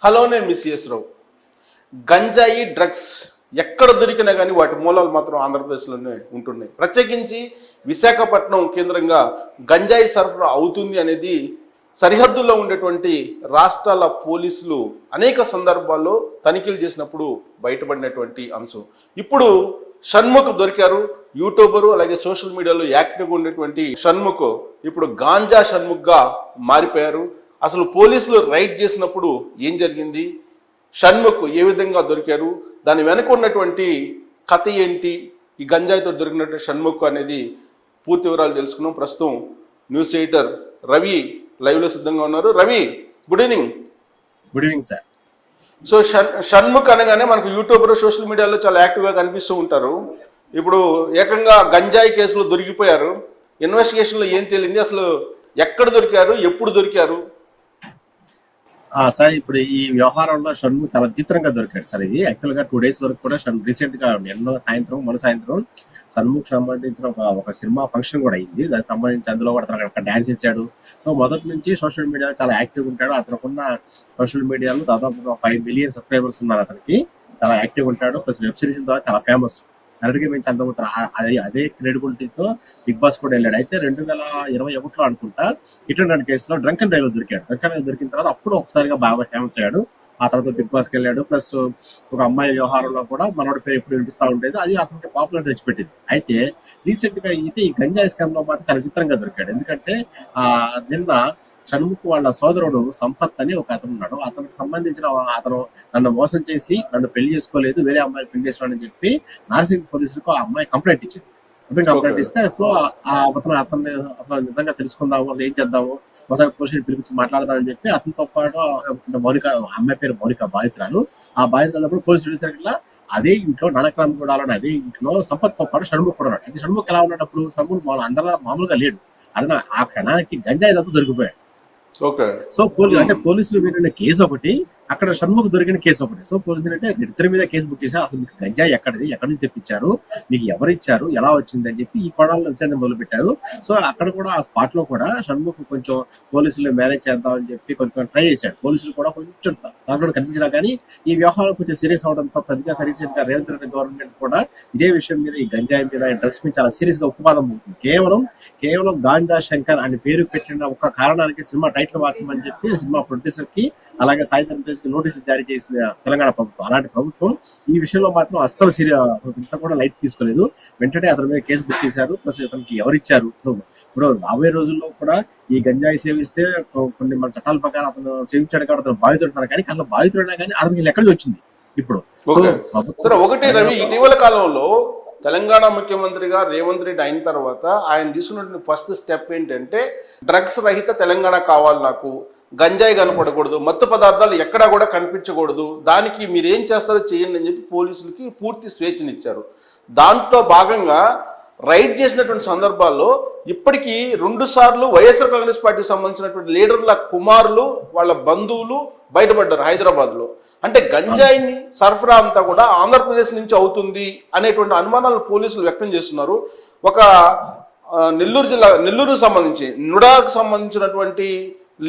Hello, నేను miss రావు. గంజాయి drugs ఎక్కడ దొరికినా కానీ వాటి మూలాలు మాత్రం ఆంధ్రప్రదేశ్లోనే ఉంటున్నాయి. ప్రత్యేకించి విశాఖపట్నం కేంద్రంగా గంజాయి సరఫరా అవుతుంది అనేది సరిహద్దుల్లో ఉండేటువంటి రాష్ట్రాల పోలీసులు అనేక సందర్భాల్లో తనిఖీలు చేసినప్పుడు బయటపడినటువంటి అంశం. ఇప్పుడు షణ్ముఖ్ దొరికారు. యూట్యూబరు అలాగే సోషల్ మీడియాలో యాక్టివ్గా ఉండేటువంటి షణ్ముఖ్ ఇప్పుడు గాంజా షణ్ముఖ్గా మారిపోయారు. అసలు పోలీసులు రైడ్ చేసినప్పుడు ఏం జరిగింది, షణ్ముఖ్ ఏ విధంగా దొరికారు, దాని వెనక ఉన్నటువంటి కథ ఏంటి, ఈ గంజాయితో దొరికినటువంటి షణ్ముఖ్ అనేది పూర్తి వివరాలు తెలుసుకున్నాం. ప్రస్తుతం న్యూస్ ఎడిటర్ రవి లైవ్లో సిద్ధంగా ఉన్నారు. Ravi, good evening. Good evening sir. So Shanmukh అనగానే మనకు యూట్యూబర్ సోషల్ మీడియాలో చాలా యాక్టివ్గా కనిపిస్తూ ఉంటారు. ఇప్పుడు ఏకంగా గంజాయి కేసులో దొరికిపోయారు. ఇన్వెస్టిగేషన్లో ఏం తేలింది, అసలు ఎక్కడ దొరికారు, ఎప్పుడు దొరికారు? సార్, ఇప్పుడు ఈ వ్యవహారంలో షణ్ముఖ్ చాలా విచిత్రంగా దొరికాడు సార్. ఇది యాక్చువల్ గా 2 days వరకు కూడా రీసెంట్ గా మన సాయంత్రం షణ్ముఖ్ సంబంధించిన ఒక సినిమా ఫంక్షన్ కూడా అయింది. దానికి సంబంధించి అందులో కూడా అతను అక్కడ డాన్స్ చేశాడు. సో మొదటి నుంచి సోషల్ మీడియా చాలా యాక్టివ్ ఉంటాడు. అతనుకున్న సోషల్ మీడియాలో దాదాపుగా 5 million సబ్స్క్రైబర్స్ ఉన్నారు. అతనికి చాలా యాక్టివ్ ఉంటాడు. ప్లస్ వెబ్ సిరీస్ ద్వారా చాలా ఫేమస్. అలాగే మేము చంద్రముద్ర అదే క్రెడిబిలిటీతో బిగ్ బాస్ కూడా వెళ్ళాడు. అయితే 2021లో అనుకుంటా ఇటువంటి కేసులో డ్రంక్ అండ్ డ్రైవ్ దొరికాడు. డ్రంక్ అండ్ డ్రైవ్ దొరికిన తర్వాత అప్పుడు ఒకసారిగా బాగా ఫేమస్ అయ్యాడు. ఆ తర్వాత బిగ్ బాస్కి వెళ్ళాడు. ప్లస్ ఒక అమ్మాయి వ్యవహారంలో కూడా మనోడి పేరు ఎప్పుడు వినిపిస్తూ ఉండేది. అది అతనికి పాపులర్ తెచ్చిపెట్టింది. అయితే రీసెంట్ గా అయితే ఈ గంజాయి స్కామ్ లో మాత్రం చాలా విచిత్రంగా దొరికాడు. ఎందుకంటే నిన్న షణ్ముఖ్ వాళ్ళ సోదరుడు సంపత్ అని ఒక అతను ఉన్నాడు. అతనికి సంబంధించిన అతను నన్ను మోసం చేసి నన్ను పెళ్లి చేసుకోలేదు, వేరే అమ్మాయి పెళ్లి చేసుకోవాలని చెప్పి నార్సింగ్ పోలీసులకు ఆ అమ్మాయి కంప్లైంట్ ఇచ్చింది. కంప్లైంట్ ఇస్తే సో అతను నిజంగా తెలుసుకుందాము, ఏం చేద్దాము, మొదటి పోలీసులు పిలిపించి మాట్లాడదామని చెప్పి అతనితో పాటు మౌనిక, అమ్మాయి పేరు మౌనిక బాధితురాలు. ఆ బాధితురాలు పోలీసులు వెళ్ళేసరికి అదే ఇంట్లో నానక్రామ్ కూడా అదే ఇంట్లో సంపత్తో పాటు షణ్ముఖ్ కూడా ఉన్నాడు. అది షణ్ముఖ్ ఎలా ఉన్నప్పుడు షణ్ముఖ్ అందరూ మామూలుగా లేడు. అతను ఆ క్షణానికి గంజాయిలతో దొరికిపోయాడు. సో పోలీసులు పెట్టిన కేసు ఒకటి, అక్కడ షణ్ముఖ్ దొరికిన కేసు ఒకటి. సో పోలీసులు అంటే ఇద్దరి మీద కేసు బుక్ చేశారు. అసలు మీకు గంజాయి ఎక్కడిది, ఎక్కడి నుంచి తెప్పించారు, మీకు ఎవరు ఇచ్చారు, ఎలా వచ్చింది అని చెప్పి ఈ కోణాలను విచారణ మొదలు పెట్టారు. సో అక్కడ కూడా ఆ స్పాట్ లో కూడా షణ్ముఖ్ కొంచెం పోలీసులు మేనేజ్ చేద్దామని చెప్పి కొంచెం ట్రై చేశాడు. పోలీసులు కూడా కొంచెం దాంట్లో కనిపించినా కానీ ఈ వ్యవహారం కొంచెం సీరియస్ అవడంతో పెద్దగా రీసెంట్ గా రేవంత్ రెడ్డి గవర్నమెంట్ కూడా ఇదే విషయం మీద, ఈ గంజాయి మీద, ఈ డ్రగ్స్ మీద చాలా సీరియస్ గా ఉక్కుపాదం అవుతుంది. కేవలం గాంజా శంకర్ అని పేరు పెట్టిన ఒక కారణానికి సినిమా టైటిల్ మార్చమని చెప్పి సినిమా ప్రొడ్యూసర్ కి అలాగే సాయంత్రం నోటీసులు జారీ చేసిన తెలంగాణ ప్రభుత్వం. అలాంటి ప్రభుత్వం ఈ విషయంలో మాత్రం అస్సలు ఇంత కూడా లైట్ తీసుకోలేదు. వెంటనే అతని మీద కేసు బుక్ చేశారు. ప్లస్ అతనికి ఎవరిచ్చారు. సో ఇప్పుడు రాబోయే రోజుల్లో కూడా ఈ గంజాయి సేవిస్తే కొన్ని మన చట్టాల ప్రకారం అతను సేవించాడు కాబట్టి అతను బాధితుడున్నారు. కానీ అతను బాధితుడైనా కానీ అతనికి ఎక్కడి నుంచి వచ్చింది ఇప్పుడు? ఒకటి రవి, ఇటీవల కాలంలో తెలంగాణ ముఖ్యమంత్రిగా రేవంత్ రెడ్డి అయిన తర్వాత ఆయన తీసుకున్నటువంటి ఫస్ట్ స్టెప్ ఏంటంటే డ్రగ్స్ రహిత తెలంగాణ కావాలి, నాకు గంజాయి కనపడకూడదు, మత్తు పదార్థాలు ఎక్కడా కూడా కనిపించకూడదు, దానికి మీరు ఏం చేస్తారో చేయండి అని చెప్పి పోలీసులకి పూర్తి స్వేచ్ఛనిచ్చారు. దాంట్లో భాగంగా రైడ్ చేసినటువంటి సందర్భాల్లో ఇప్పటికీ 2 సార్లు వైఎస్ఆర్ కాంగ్రెస్ పార్టీకి సంబంధించినటువంటి లీడర్ల కుమారులు, వాళ్ళ బంధువులు బయటపడ్డారు హైదరాబాద్లో. అంటే గంజాయిని సరఫరా అంతా కూడా ఆంధ్రప్రదేశ్ నుంచి అవుతుంది అనేటువంటి అనుమానాలను పోలీసులు వ్యక్తం చేస్తున్నారు. ఒక నెల్లూరు సంబంధించి నుడాకు సంబంధించినటువంటి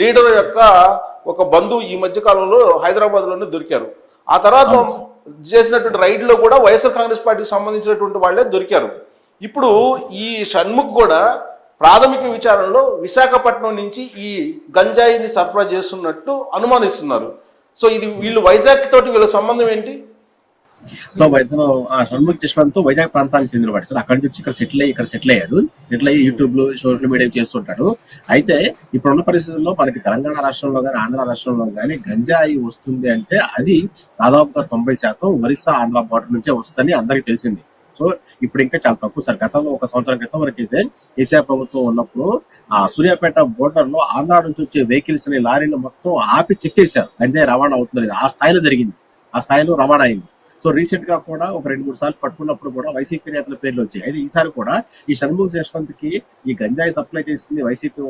లీడర్ యొక్క ఒక బంధువు ఈ మధ్య కాలంలో హైదరాబాద్లోనే దొరికారు. ఆ తర్వాత చేసినటువంటి రైడ్ లో కూడా వైఎస్ఆర్ కాంగ్రెస్ పార్టీకి సంబంధించినటువంటి వాళ్ళే దొరికారు. ఇప్పుడు ఈ షణ్ముఖ్ కూడా ప్రాథమిక విచారణలో విశాఖపట్నం నుంచి ఈ గంజాయిని సరఫరా చేస్తున్నట్టు అనుమానిస్తున్నారు. సో ఇది వీళ్ళు వైజాగ్ తోటి వీళ్ళ సంబంధం ఏంటి? సో ఇతను షణ్ముఖ్ జశ్వంత్ వైజాగ్ ప్రాంతానికి చెందినవాడు సార్. అక్కడి నుంచి వచ్చి ఇక్కడ సెటిల్ అయ్యాడు. యూట్యూబ్ లో సోషల్ మీడియా చేస్తుంటాడు. అయితే ఇప్పుడున్న పరిస్థితుల్లో మనకి తెలంగాణ రాష్ట్రంలో కానీ ఆంధ్ర రాష్ట్రంలో కానీ గంజాయి వస్తుంది అంటే అది దాదాపుగా 90% ఒరిస్సా ఆంధ్ర బార్డర్ నుంచే వస్తుందని అందరికీ తెలిసింది. సో ఇప్పుడు ఇంకా చాలా తక్కువ సార్. గతంలో 1 సంవత్సరం క్రితం వరకు అయితే కేసీఆర్ ప్రభుత్వం ఉన్నప్పుడు ఆ సూర్యాపేట బోర్డర్ లో ఆంధ్ర నుంచి వచ్చే వెహికల్స్ ని, లారీలు మొత్తం ఆపి చెక్ చేశారు గంజాయి రవాణా అవుతుంది లేదు. ఆ స్థాయిలో జరిగింది, ఆ స్థాయిలో రవాణా అయింది. సో రీసెంట్ గా కూడా ఒక 2-3 సార్లు పట్టుకున్నప్పుడు కూడా వైసీపీ నేతల పేర్లు వచ్చాయి. అయితే ఈసారి కూడా ఈ షణ్ముఖ్ జశ్వంత్ కి ఈ గంజాయి సప్లై చేసింది వైసీపీ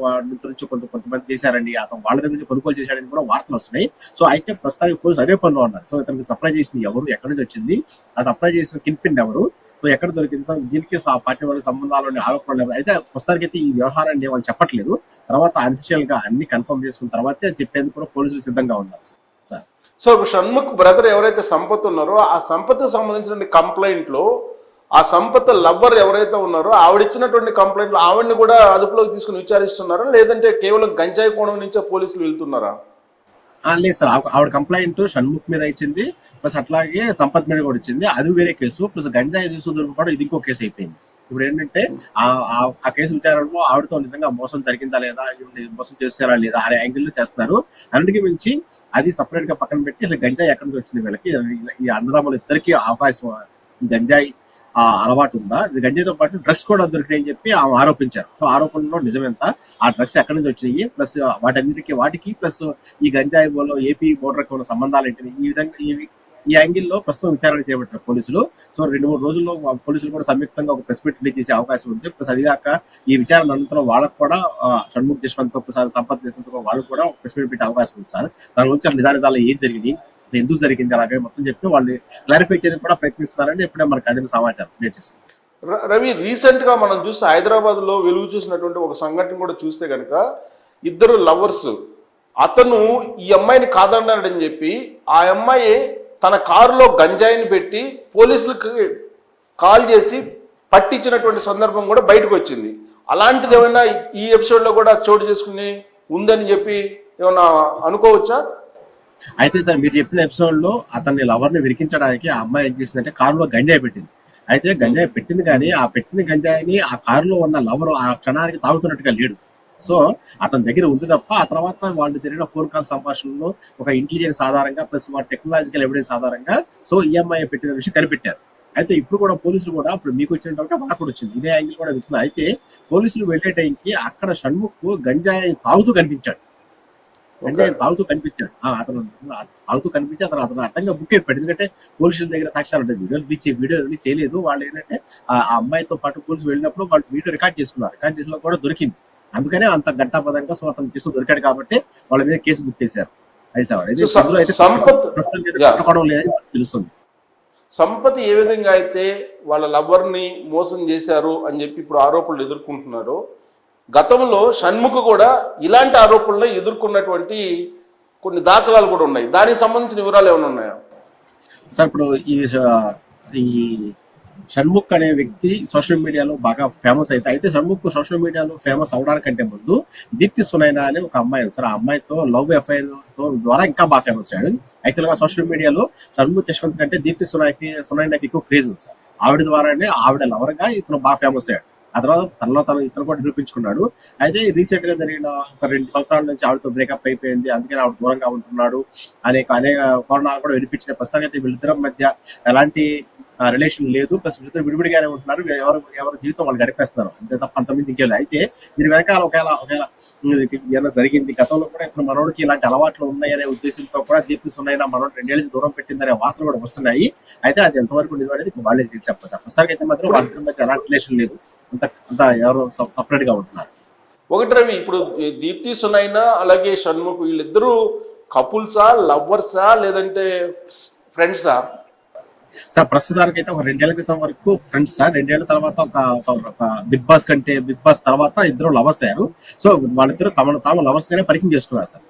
నుంచి కొంతమంది చేశారండి, అతను వాళ్ళ దగ్గర నుంచి కొనుగోలు చేశాడని కూడా వార్తలు వస్తున్నాయి. సో అయితే ప్రస్తుతానికి పోలీసు అదే పనిలో ఉన్నారు. సో ఇతనికి సప్లై చేసింది ఎవరు, ఎక్కడి నుంచి వచ్చింది, అది సప్లై చేసిన కిన్పిన్ ఎవరు, సో ఎక్కడ దొరికిందో దీనికి ఆ పార్టీ వాళ్ళ సంబంధాలు ఆరోపణలు అయితే ప్రస్తుతానికి అయితే ఈ వ్యవహారాన్ని వాళ్ళు చెప్పట్లేదు. తర్వాత అఫీషియల్ గా అన్ని కన్ఫర్మ్ చేసుకున్న తర్వాతే చెప్పేందుకు కూడా పోలీసులు సిద్ధంగా ఉన్నారు సార్. సో షణ్ముఖ్ బ్రదర్ ఎవరైతే సంపత్ ఉన్నారో ఆ సంపత్కి సంబంధించిన కంప్లైంట్లో ఆ సంపత్ లవ్వర్ ఎవరైతే ఉన్నారో ఆవిడిచ్చినటువంటి కంప్లైంట్లు ఆవిడని కూడా అదుపులోకి తీసుకుని విచారిస్తున్నారా, లేదంటే కేవలం గంజాయి కోణం నుంచే పోలీసులు వెళ్తున్నారా? లేదు సార్, ఆవిడ కంప్లైంట్ షణ్ముఖ్ మీద ఇచ్చింది, ప్లస్ అట్లాగే సంపత్ మీద కూడా ఇచ్చింది. అది వేరే కేసు. ప్లస్ గంజాయి దొరకడం ఇది ఇంకో కేసు అయిపోయింది. ఇప్పుడు ఏంటంటే ఆ కేసు విచారణలో ఆవిడతో నిజంగా మోసం జరిగిందా లేదా, మోసం చేస్తారా లేదా అనే యాంగిల్లో చేస్తున్నారు. అన్నిటికీ మించి అది సపరేట్ గా పక్కన పెట్టి అసలు గంజాయి ఎక్కడి నుంచి వచ్చింది వీళ్ళకి, ఈ అన్నదమ్ములు ఇద్దరికి అవకాశం గంజాయి అలవాటు ఉందా, గంజాయితో పాటు డ్రగ్స్ కూడా దొరికినాయని చెప్పి ఆరోపించారు. సో ఆరోపణలో నిజమెంత, ఆ డ్రగ్స్ ఎక్కడి నుంచి వచ్చినాయి, ప్లస్ వాటికి ప్లస్ ఈ గంజాయిలో ఏపీ బోర్డర్కి ఉన్న సంబంధాలు ఏంటి, ఈ విధంగా ఈ యాంగిల్లో ప్రస్తుతం విచారణ చేపట్టారు పోలీసులు. సో 2-3 రోజుల్లో పోలీసులు కూడా సంయుక్తంగా ఒక ప్రెస్ మీట్ రిలీజ్ చేసే అవకాశం ఉంది. ప్లస్ అదిగాక ఈ విచారణ అనంతరం వాళ్ళకు కూడా షణ్ముఖ్ జశ్వంత్ సంపత్ జశ్వంత్ వాళ్ళకు కూడా ఒక ప్రెస్ మీట్ పెట్టే అవకాశం ఉంది సార్. దాని గురించి నిజానిజాలు ఏం జరిగింది, ఎందుకు జరిగింది, అలాగే మొత్తం చెప్పి వాళ్ళు క్లారిఫై చేయడానికి కూడా ప్రయత్నిస్తున్నారని ఎప్పుడే మనకు అదే సమాచారం నేర్చేసి. రవి, రీసెంట్ గా మనం చూస్తే హైదరాబాద్ లో వెలుగు చూసినటువంటి ఒక సంఘటన కూడా చూస్తే కనుక ఇద్దరు లవర్స్, అతను ఈ అమ్మాయిని కాదన్నాడని చెప్పి ఆ అమ్మాయి తన కారులో గంజాయిని పెట్టి పోలీసులకు కాల్ చేసి పట్టించినటువంటి సందర్భం కూడా బయటకు వచ్చింది. అలాంటిది ఏమైనా ఈ ఎపిసోడ్ లో కూడా చోటు చేసుకుని ఉందని చెప్పి ఏమైనా అనుకోవచ్చా? అయితే సార్, మీరు చెప్పిన ఎపిసోడ్ లో అతన్ని లవర్ ని విరికించడానికి ఆ అమ్మాయి ఏం చేసిందంటే కారులో గంజాయి పెట్టింది. అయితే గంజాయి పెట్టింది కానీ ఆ పెట్టిన గంజాయిని ఆ కారులో ఉన్న లవర్ ఆ క్షణానికి తాగుతున్నట్టుగా లేడు. సో అతని దగ్గర ఉంది తప్ప ఆ తర్వాత వాళ్ళు జరిగిన ఫోన్ కాల్ సంభాషణలో ఒక ఇంటెలిజెన్స్ ఆధారంగా ప్లస్ వాళ్ళ టెక్నాలజికల్ ఎవిడెన్స్ ఆధారంగా సో ఈఎంఐ పెట్టిన విషయం కనిపెట్టారు. అయితే ఇప్పుడు కూడా పోలీసులు కూడా ఇప్పుడు మీకు వచ్చిన డౌట్ మాకు కూడా వచ్చింది, ఇదే యాంగిల్ కూడా వెళ్తుంది. అయితే పోలీసులు వెళ్లే టైంకి అక్కడ షణ్ముఖ్ గంజాయి తాగుతూ కనిపించాడు. గంజాయి తాగుతూ కనిపించాడు. అతను తాగుతూ కనిపించి అతను అడ్డంగా బుక్ అయిపోయాడు. ఎందుకంటే పోలీసుల దగ్గర సాక్ష్యాలు ఉంటాయి. వీడియో రిలీజ్ చేయలేదు. వాళ్ళు ఏంటంటే ఆ అమ్మాయితో పాటు పోలీసులు వెళ్ళినప్పుడు వాళ్ళు వీడియో రికార్డ్ చేసుకున్నారు. రికార్డ్ చేసిన కూడా దొరికింది. అందుకనే అంత గంటాపదంగా సో అతను చేస్తూ దొరికాడు కాబట్టి వాళ్ళ మీద కేసు బుక్ చేశారు. తెలుస్తుంది. సంపత్ ఏ విధంగా అయితే వాళ్ళ లవర్ ని మోసం చేశారు అని చెప్పి ఇప్పుడు ఆరోపణలు ఎదుర్కొంటున్నారు, గతంలో షణ్ముఖ్ కూడా ఇలాంటి ఆరోపణలు ఎదుర్కొన్నటువంటి కొన్ని దాఖలాలు కూడా ఉన్నాయి. దానికి సంబంధించిన వివరాలు ఏమైనా ఉన్నాయా సార్? ఇప్పుడు ఈ షణ్ముఖ్ అనే వ్యక్తి సోషల్ మీడియాలో బాగా ఫేమస్ అయితే షణ్ముఖ్ సోషల్ మీడియాలో ఫేమస్ అవడానికంటే ముందు దీప్తి సునైనా అనే ఒక అమ్మాయి సార్, ఆ అమ్మాయితో లవ్ అఫైర్ ద్వారా ఇంకా బాగా ఫేమస్ అయ్యాడు. యాక్చువల్ గా సోషల్ మీడియాలో షణ్ముఖ్ యశ్వంత్ కంటే దీప్తి సునైనాకి ఎక్కువ క్రేజ్ ఉంది సార్. ఆవిడ ద్వారానే ఆవిడ లవర్ గా ఇతను బాగా ఫేమస్ అయ్యాడు. ఆ తర్వాత ఇతను కూడా నిరూపించుకున్నాడు. అయితే రీసెంట్ గా జరిగిన ఒక 2 సంవత్సరాల నుంచి ఆవిడతో బ్రేకప్ అయిపోయింది, అందుకని ఆవిడ దూరంగా ఉంటున్నాడు అనేక కారణాలు కూడా వినిపించిన. ప్రస్తుతానికి అయితే వీళ్ళిద్దరం మధ్య ఎలాంటి రిలేషన్ లేదు, ప్లస్ వీళ్ళిద్దరు విడివిడిగానే ఉంటున్నారు. ఎవరి జీవితం వాళ్ళు గడిపేస్తున్నారు, అంతే తప్ప అంతమంది ఇంకేళ్ళు. అయితే దీని వెనకాల ఒకవేళ ఏమైనా జరిగింది, గతంలో కూడా ఇతను మనోడికి ఇలాంటి అలవాట్లు ఉన్నాయనే ఉద్దేశంతో కూడా దీప్తి సునైనా మనోడు 2 ఏళ్ళ దూరం పెట్టిందనే వార్తలు కూడా వస్తున్నాయి. అయితే అది ఎంతవరకు నిజం అనేది వాళ్ళే చెప్పారు. ప్రస్తుతానికి అయితే మాత్రం వాళ్ళిద్దరి మధ్య ఎలాంటి రిలేషన్ లేదు, అంతా ఎవరు సపరేట్ గా ఉంటున్నారు. ఒకటి రవి, ఇప్పుడు దీప్తి సునైనా అలాగే షణ్ముఖ్ వీళ్ళిద్దరూ కపుల్సా, లవ్వర్సా, లేదంటే ఫ్రెండ్సా? సార్ ప్రస్తుతానికి అయితే ఒక 2 ఏళ్ల క్రితం వరకు ఫ్రెండ్స్ సార్. 2 ఏళ్ల తర్వాత ఒక బిగ్ బాస్ తర్వాత ఇద్దరు లవర్స్ అయ్యారు. సో వాళ్ళిద్దరు తాము లవర్స్ గానే పరిచయం చేసుకున్నారు సార్.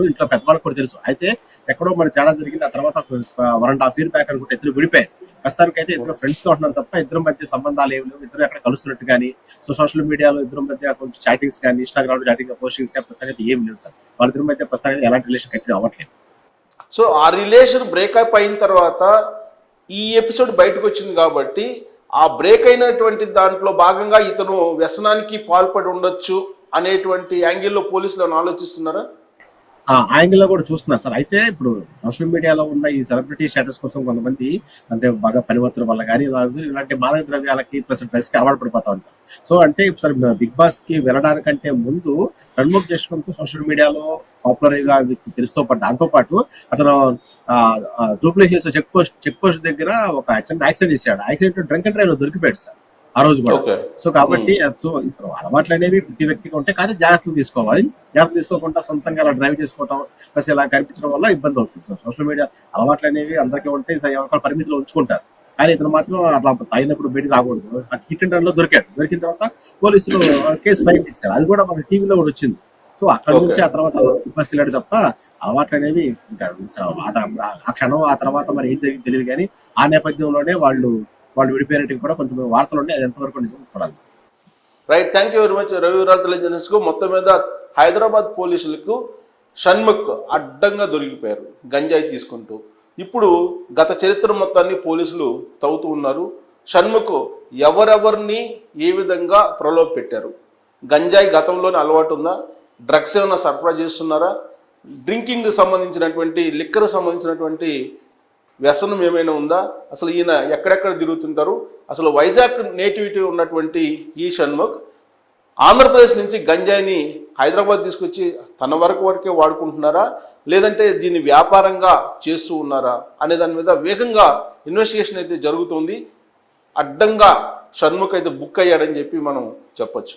ఇంట్లో పెద్దవాళ్ళకి కూడా తెలుసు. అయితే ఎక్కడో మరి తేడా జరిగింది. ఆ తర్వాత 1.5 year బ్యాక్ అనుకుంటే ఇద్దరు విడిపోయారు. ప్రస్తుతానికి అయితే ఇద్దరు ఫ్రెండ్స్ గా ఉంటున్నారు తప్ప ఇద్దరు మధ్య సంబంధాలు ఏమి లేవు. ఇద్దరు ఎక్కడ కలుస్తున్నట్టు కానీ సో సోషల్ మీడియాలో ఇద్దరు మధ్య చాటింగ్స్ కానీ ఇన్స్టాగ్రామ్ లో చాటింగ్ పోస్టింగ్స్ కానీ ప్రస్తుతానికి ఏం లేవు సార్. వాళ్ళిద్దరి మధ్య ప్రస్తుతానికి ఎలాంటి రిలేషన్ కంటిన్యూ అవ్వట్లేదు. సో ఆ రిలేషన్ బ్రేకప్ అయిన తర్వాత ఈ ఎపిసోడ్ బయటకు వచ్చింది కాబట్టి ఆ బ్రేక్ అయినటువంటి దాంట్లో భాగంగా ఇతను వ్యసనానికి పాల్పడి ఉండొచ్చు అనేటువంటి యాంగిల్లో పోలీసులు ఆలోచిస్తున్నారా? ఆ యాంగిల్ లో కూడా చూస్తున్నారు సార్. అయితే ఇప్పుడు సోషల్ మీడియాలో ఉన్న ఈ సెలబ్రిటీ స్టేటస్ కోసం కొంతమంది అంటే బాగా పనివర్తుల వల్ల కానీ ఇలాంటి మాదక ద్రవ్యాలకి ప్లస్ డ్రగ్స్ కి అలవాటు పడిపోతా ఉంటారు. సో అంటే ఇప్పుడు బిగ్ బాస్ కి వెళ్ళడానికంటే ముందు షణ్ముఖ్ జశ్వంత్ సోషల్ మీడియాలో పాపులర్ గా తెలుస్తూ పడ్డ. దాంతో పాటు అతను జూబ్లీ హిల్స్ చెక్ పోస్ట్ దగ్గర ఒక యాక్సిడెంట్ చేశాడు. యాక్సిడెంట్ డ్రంక్ అండ్ డ్రైవ్ లో దొరికిపోయాడు సార్ ఆ రోజు కూడా. సో కాబట్టి ఇప్పుడు అలవాట్లు అనేవి ప్రతి వ్యక్తికి ఉంటాయి, కానీ జాగ్రత్తలు తీసుకోవాలి. జాగ్రత్తలు తీసుకోకుండా సొంతంగా అలా డ్రైవ్ చేసుకోవడం ప్లస్ ఇలా కనిపించడం వల్ల ఇబ్బంది అవుతుంది. సో సోషల్ మీడియా అలవాట్లు అనేవి అందరికీ ఉంటాయి, ఎవరికైనా పరిమితిలో ఉంచుకుంటారు. కానీ ఇతను మాత్రం అట్లా అయినప్పుడు బయటకు రాకూడదు. హిట్ అండ్ రన్ లో దొరికిన తర్వాత పోలీసులు కేసు ఫైల్ చేశారు. అది కూడా మన టీవీలో కూడా వచ్చింది. సో అక్కడ నుంచి ఓకే. ఆ తర్వాత బస్కి వెళ్ళాడు తప్ప అలవాట్లు అనేవి ఇంకా ఆ క్షణం ఆ తర్వాత మరి ఏం జరిగింది తెలియదు, కానీ ఆ నేపథ్యంలోనే వాళ్ళు విడిపోయినట్టు కూడా కొంచెం వార్తలు ఉంటే అది ఎంతవరకు నిజం చూడాలి. Right, thank you very much Ravi వివరాలు తెలియజేసినందుకు. మొత్తం మీద హైదరాబాద్ పోలీసులకు షణ్ముఖ్ అడ్డంగా దొరికిపోయారు గంజాయి తీసుకుంటూ. ఇప్పుడు గత చరిత్ర మొత్తాన్ని పోలీసులు తవ్వుతూ ఉన్నారు. షణ్ముఖ్ ఎవరెవరిని ఏ విధంగా ప్రలోభ పెట్టారు, గంజాయి గతంలోనే అలవాటు ఉందా, డ్రగ్స్ ఏమైనా సరఫరా చేస్తున్నారా, డ్రింకింగ్ సంబంధించినటువంటి లిక్కర్ సంబంధించినటువంటి వ్యసనం ఏమైనా ఉందా, అసలు ఈయన ఎక్కడెక్కడ తిరుగుతుంటారు, అసలు వైజాగ్ నేటివిటీ ఉన్నటువంటి ఈ షణ్ముఖ్ ఆంధ్రప్రదేశ్ నుంచి గంజాయిని హైదరాబాద్ తీసుకొచ్చి తన వరకే వాడుకుంటున్నారా, లేదంటే దీన్ని వ్యాపారంగా చేస్తూ ఉన్నారా అనే దాని మీద వేగంగా ఇన్వెస్టిగేషన్ అయితే జరుగుతుంది. అడ్డంగా షణ్ముఖ్ అయితే బుక్ అయ్యాడని చెప్పి మనం చెప్పొచ్చు.